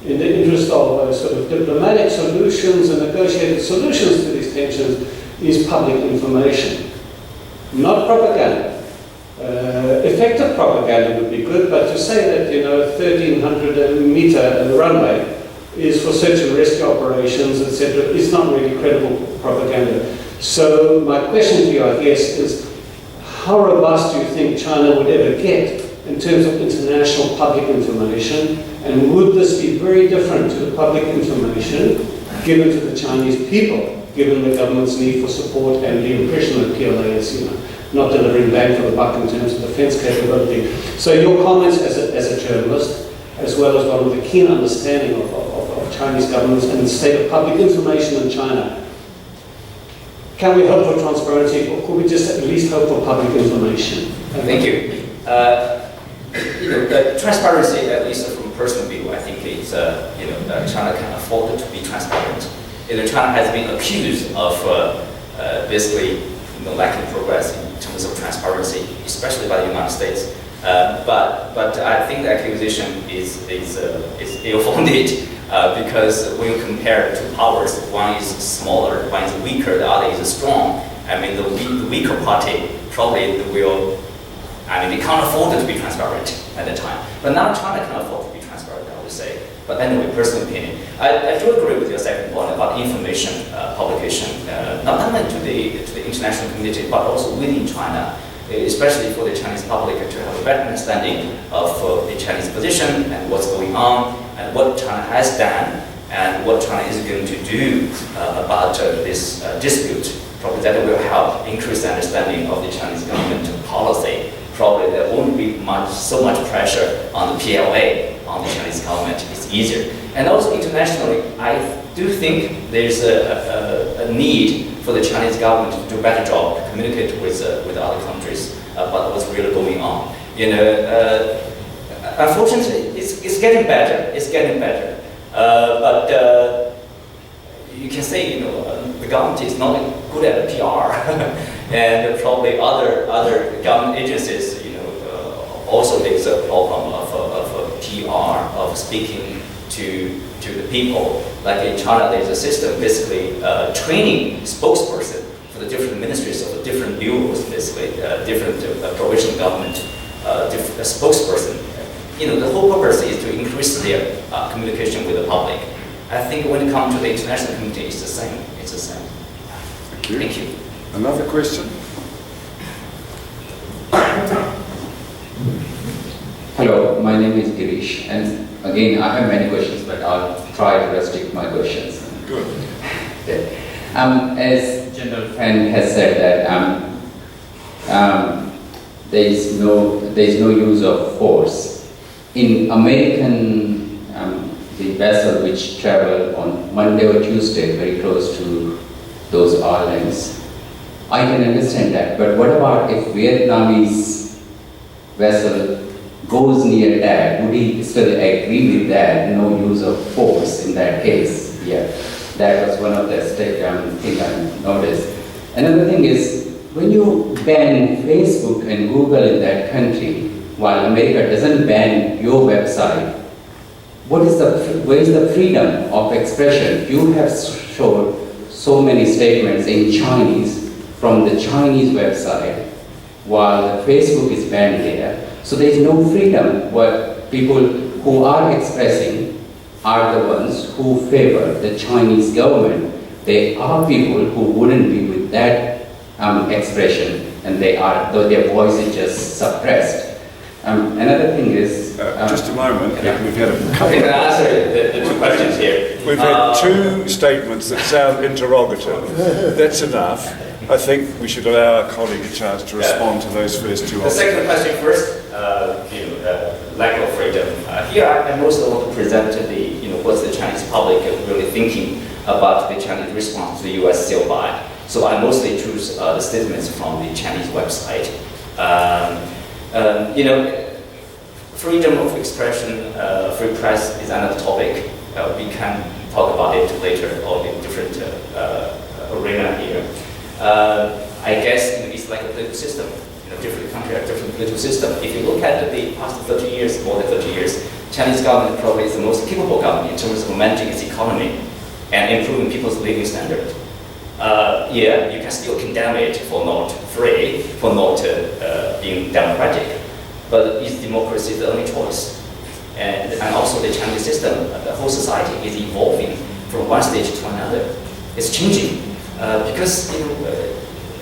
in the interest of sort of diplomatic solutions and negotiated solutions to these tensions, is public information, not propaganda. Effective propaganda would be good, but to say that 1,300 meter runway is for search and rescue operations, etc., is not really credible propaganda. So my question to you, I guess, is how robust do you think China would ever get in terms of international public information, and would this be very different to the public information given to the Chinese people, given the government's need for support and the impression that PLA is, not delivering bang for the buck in terms of defence capability. So your comments as a journalist, as well as one with a keen understanding of Chinese governments and the state of public information in China, can we hope for transparency, or could we just at least hope for public information? Thank you. The transparency, at least from a personal view, I think it's, China can afford to be transparent. China has been accused of basically lacking progress in terms of transparency, especially by the United States. But I think the accusation is ill-founded because when you compare two powers, one is smaller, one is weaker, the other is strong. The weaker party probably will. They can't afford to be transparent at the time. But now China can afford to be transparent, I would say. But anyway, personal opinion. I do agree with your second point about information publication, not only to the international community, but also within China, especially for the Chinese public to have a better understanding of the Chinese position and what's going on, and what China has done, and what China is going to do about this dispute. Probably that will help increase the understanding of the Chinese government policy. Probably there won't be so much pressure on the PLA, on the Chinese government. It's easier. And also internationally, I do think there's a need for the Chinese government to do a better job to communicate with other countries about what's really going on. Unfortunately, it's getting better. It's getting better. But you can say, the government is not good at PR, and probably other government agencies, also there's a problem of PR, of speaking to the people. Like in China, there's a system basically training spokesperson for the different ministries of the different bureaus, basically different provincial government, different spokesperson. The whole purpose is to increase their communication with the public. I think when it comes to the international community, it's the same. It's the same. Thank you. Thank you. Another question? Hello, my name is Girish, and again, I have many questions, but I'll try to restrict my questions. Good. As General Fan has said that there is no use of force. In American, the vessel which travel on Monday or Tuesday, very close to those islands, I can understand that. But what about if Vietnamese vessel goes near that? Would he still agree with that? No use of force in that case? Yeah, that was one of the thing I noticed. Another thing is, when you ban Facebook and Google in that country, while America doesn't ban your website, where is the freedom of expression? You have showed so many statements in Chinese from the Chinese website, while Facebook is banned there. So there is no freedom. What people who are expressing are the ones who favor the Chinese government. They are people who wouldn't be with that expression, and their voice is just suppressed. Another thing is... just a moment, yeah. we've had a I couple think I answered the two questions here. We've had two statements that sound interrogative. That's enough. I think we should allow our colleague a chance to respond to those first two. The second question first, lack of freedom. Here I mostly want to present what's the Chinese public really thinking about the Chinese response to the U.S. sale buy. So I mostly choose the statements from the Chinese website. Freedom of expression, free press is another topic. We can talk about it later or in different arena here. I guess it's like a political system. Different countries have different political system. If you look at the past 30 years, more than 30 years, Chinese government probably is the most capable government in terms of managing its economy and improving people's living standard. Yeah, you can still condemn it for not free, for not being democratic, but is democracy the only choice? And also the Chinese system, the whole society is evolving from one stage to another. It's changing because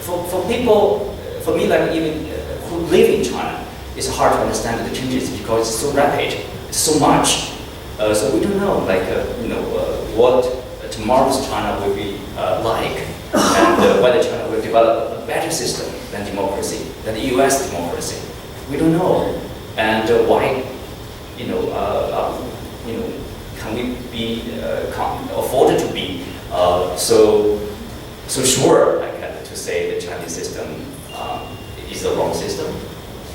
for people, for me, like even who live in China, it's hard to understand the changes because it's so rapid, it's so much. So we don't know, what tomorrow's China will be like, and whether China will develop a better system than democracy, than the U.S. democracy. We don't know, and why, can we be afforded to be so sure, to say the Chinese system is the wrong system?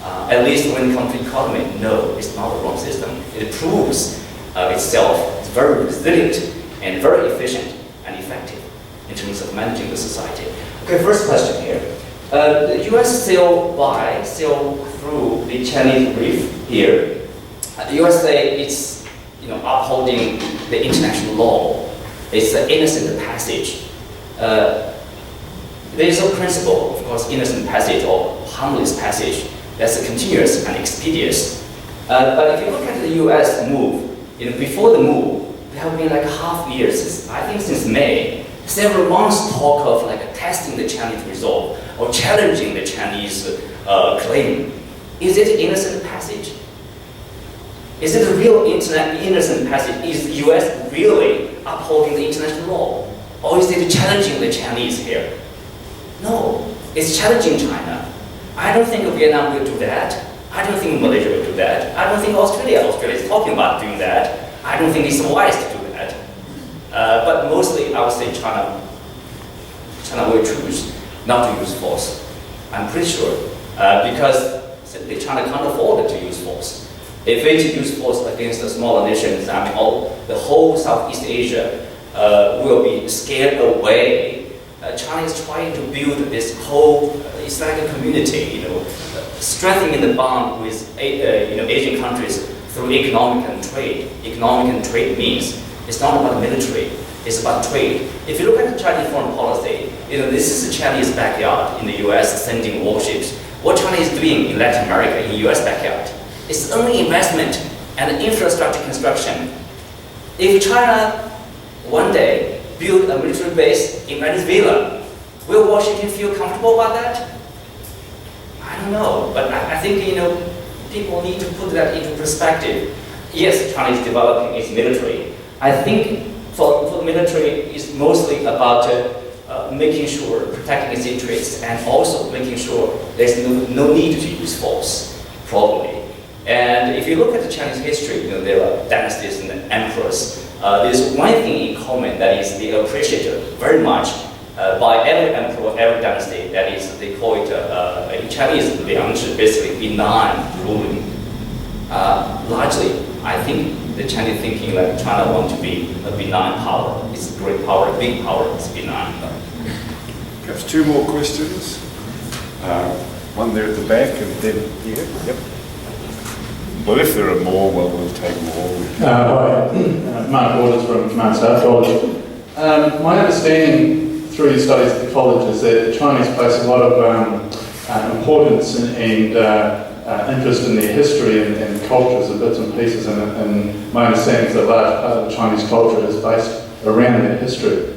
At least when it comes to economy, no, it's not the wrong system. It proves itself. It's very resilient and very efficient and effective in terms of managing the society. Okay, first question here. The U.S. sail through the Chinese reef here. The U.S. say it's upholding the international law. It's an innocent passage. There is a principle, of course, innocent passage or harmless passage. That's continuous and expeditious. But if you look at the U.S. move, before the move, there have been like half years, I think since May, several months talk of testing the Chinese resolve or challenging the Chinese claim. Is it innocent passage? Is it a real innocent passage? Is the U.S. really upholding the international law? Or is it challenging the Chinese here? No, it's challenging China. I don't think Vietnam will do that. I don't think Malaysia will do that. I don't think Australia is talking about doing that. I don't think it's wise to do that. But mostly, I would say China will choose not to use force. I'm pretty sure, because simply China can't afford to use force. If it use force against the smaller nations, the whole Southeast Asia will be scared away. China is trying to build this whole, it's like a community, strengthening the bond with Asian countries through economic and trade. Economic and trade means it's not about military, it's about trade. If you look at the Chinese foreign policy, this is the Chinese backyard in the US sending warships. What China is doing in Latin America, in US backyard, it's only investment and infrastructure construction. If China one day build a military base in Venezuela. Will Washington feel comfortable about that? I don't know, but I think people need to put that into perspective. Yes, China is developing its military. I think for the military, it's mostly about making sure protecting its interests and also making sure there's no need to use force, probably. And if you look at the Chinese history, there are dynasties and emperors. There's one thing in common that is they appreciate very much by every emperor, every dynasty. That is, they call it in Chinese, basically benign ruling. Largely, I think the Chinese thinking like China wants to be a benign power. It's a great power, a big power. It's benign. Perhaps two more questions. One there at the back and then here. Yep. Well, if there are more, well, we'll take more. Hi, Mark Waters from Massey College. My understanding through your studies at the college is that the Chinese place a lot of importance and interest in their history and cultures and bits and pieces, and my understanding is that a large part of the Chinese culture is based around that history.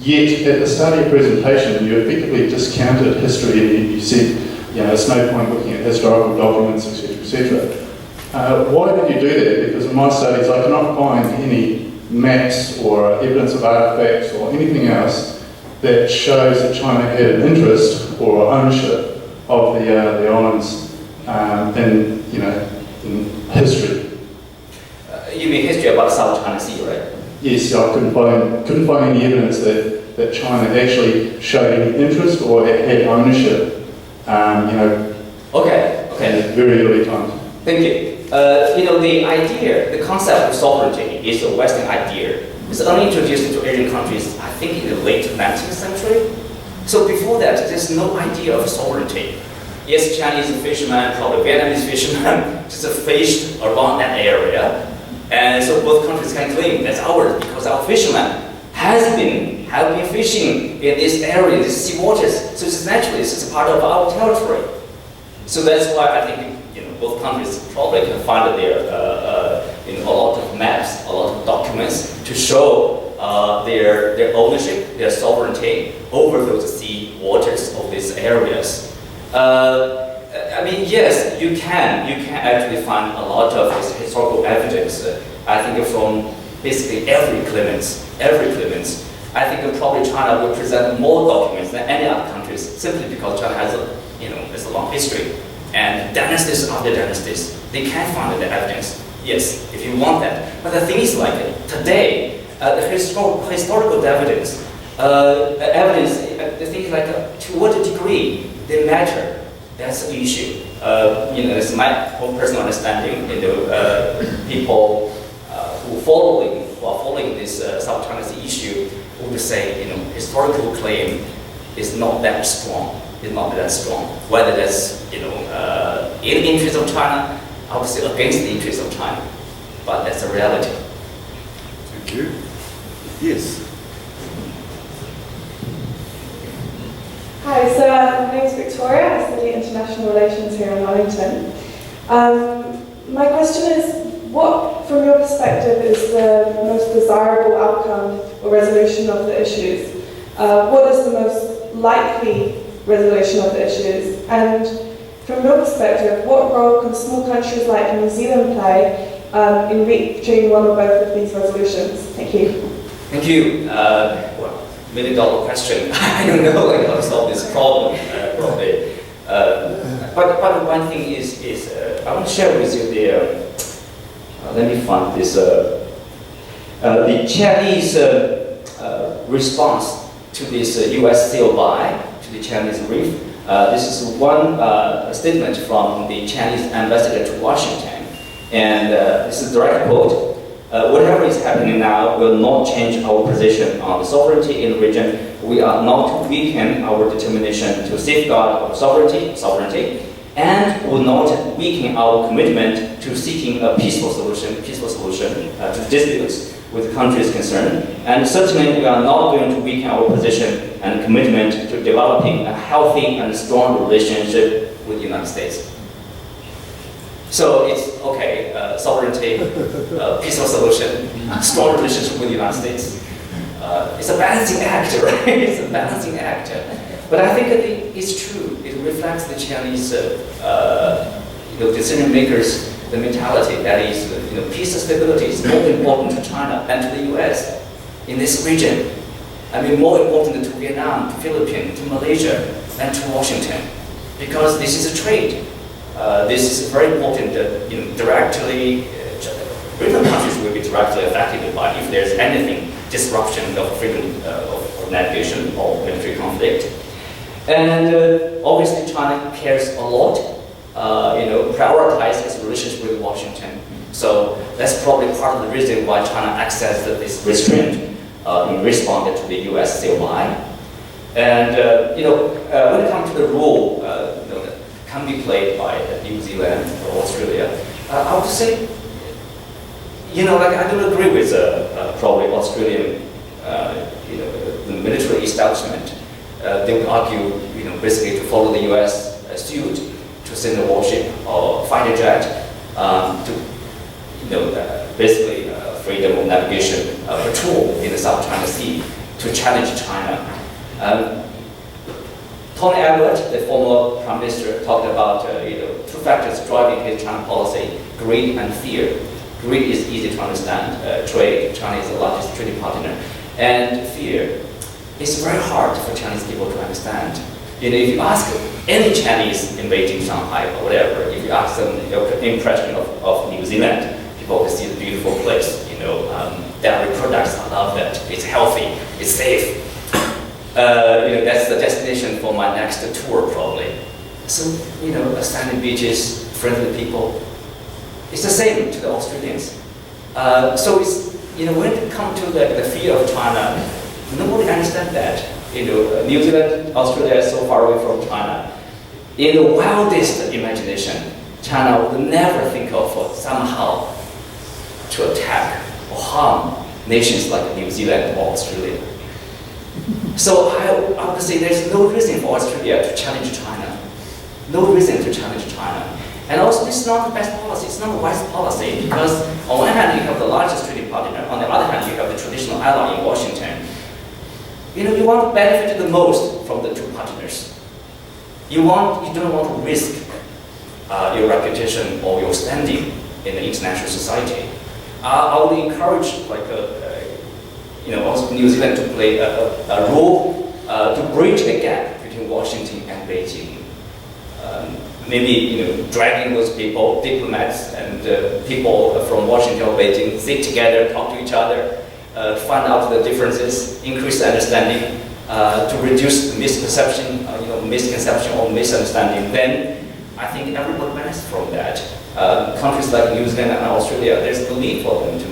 Yet, at the start of your presentation, you effectively discounted history and you said, there's no point looking at historical documents, etc., etc. Why did you do that? Because in my studies I cannot find any maps or evidence of artifacts or anything else that shows that China had an interest or ownership of the islands in history. You mean history about South China Sea, right? Yes, I couldn't find any evidence that China actually showed any interest or had ownership. Okay. At very early times. Thank you. The concept of sovereignty is a Western idea. It's only introduced into Asian countries, I think, in the late 19th century. So before that, there's no idea of sovereignty. Yes, Chinese fishermen, probably Vietnamese fishermen, just fished around that area. And so both countries can claim that's ours because our fishermen have been fishing in this area, these sea waters. So it's naturally, it's a part of our territory. So that's why I think both countries probably can find there a lot of maps, a lot of documents to show their ownership, their sovereignty over those sea waters of these areas. Yes, you can actually find a lot of this historical evidence. I think from basically every claimant. I think probably China will present more documents than any other countries simply because China has a long history. And dynasties after dynasties, they can find the evidence. Yes, if you want that. But the thing is, today, the historical evidence, the thing is to what degree they matter. That's the issue. It's my own personal understanding. People who are following this South China Sea issue would say, historical claim is not that strong. Is not that strong. Whether that's in the interest of China, obviously against the interest of China, but that's a reality. Thank you. Yes. Hi, so my name is Victoria. I study international relations here in Wellington. My question is, what, from your perspective, is the most desirable outcome or resolution of the issues? What is the most likely resolution of the issues? And from your perspective, what role can small countries like New Zealand play in reaching one or both of these resolutions? Thank you. Thank you. $1 million question. I don't know how to solve this problem, probably. But one thing is I want to share with you let me find this, the Chinese response to this US seal buy to the Chinese reef. This is one statement from the Chinese ambassador to Washington. And this is a direct quote. Whatever is happening now will not change our position on the sovereignty in the region. We are not to weaken our determination to safeguard our sovereignty, and will not weaken our commitment to seeking a peaceful solution to disputes with countries concerned. And certainly we are not going to weaken our position and commitment to developing a healthy and strong relationship with the United States. So it's okay, sovereignty, peaceful solution, strong relationship with the United States. It's a balancing act, right? It's a balancing act. But I think it's true. It reflects the Chinese decision makers, the mentality that is, peace and stability is more important to China than to the US in this region. I mean, more important to Vietnam, to Philippines, to Malaysia than to Washington, because this is a trade. This is very important. Directly, river countries will be directly affected by if there's anything disruption of freedom of navigation or military conflict. And obviously, China cares a lot. Prioritize its relationship with Washington. So that's probably part of the reason why China accessed this restraint in response to the U.S. COI. And when it comes to the role that can be played by New Zealand or Australia, I would say, I don't agree with probably Australian, the military establishment. They would argue, basically to follow the U.S. suit, to send a warship or fighter jet to, basically freedom of navigation patrol in the South China Sea to challenge China. Tony Abbott, the former Prime Minister, talked about two factors driving his China policy: greed and fear. Greed is easy to understand. Trade, China is the largest trading partner, and fear. It's very hard for Chinese people to understand. If you ask any Chinese in Beijing, Shanghai, or whatever, if you ask them your impression of New Zealand, people will see the beautiful place. Dairy products, I love that. It's healthy, it's safe. That's the destination for my next tour, probably. So, sandy beaches, friendly people. It's the same to the Australians. So it's, when it comes to the fear of China, nobody understands that. New Zealand, Australia is so far away from China. In the wildest imagination, China would never think of somehow to attack or harm nations like New Zealand or Australia. So I would say there's no reason for Australia to challenge China. No reason to challenge China. And also, this is not the best policy. It's not a wise policy, because on one hand you have the largest trading partner, on the other hand you have the traditional ally in Washington. You want to benefit the most from the two partners. You don't want to risk your reputation or your standing in the international society. I would encourage, also New Zealand to play a role to bridge the gap between Washington and Beijing. Maybe dragging those people, diplomats and people from Washington or Beijing, sit together, talk to each other, find out the differences, increase the understanding, to reduce the misconception or misunderstanding. Then I think everyone benefits from that. Countries like New Zealand and Australia, there's no need for them to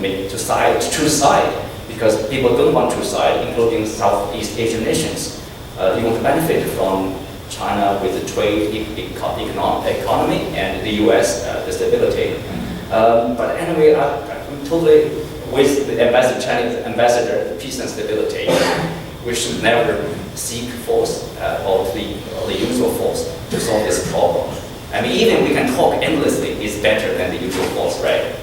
choose side, because people don't want to choose side, including Southeast Asian nations. You want to benefit from China with the trade, economy, and the US, the stability. But anyway, I'm totally with the Chinese ambassador, peace and stability. We should never seek force or the use of force to solve this problem. I mean, even we can talk endlessly, it's better than the use of force, right?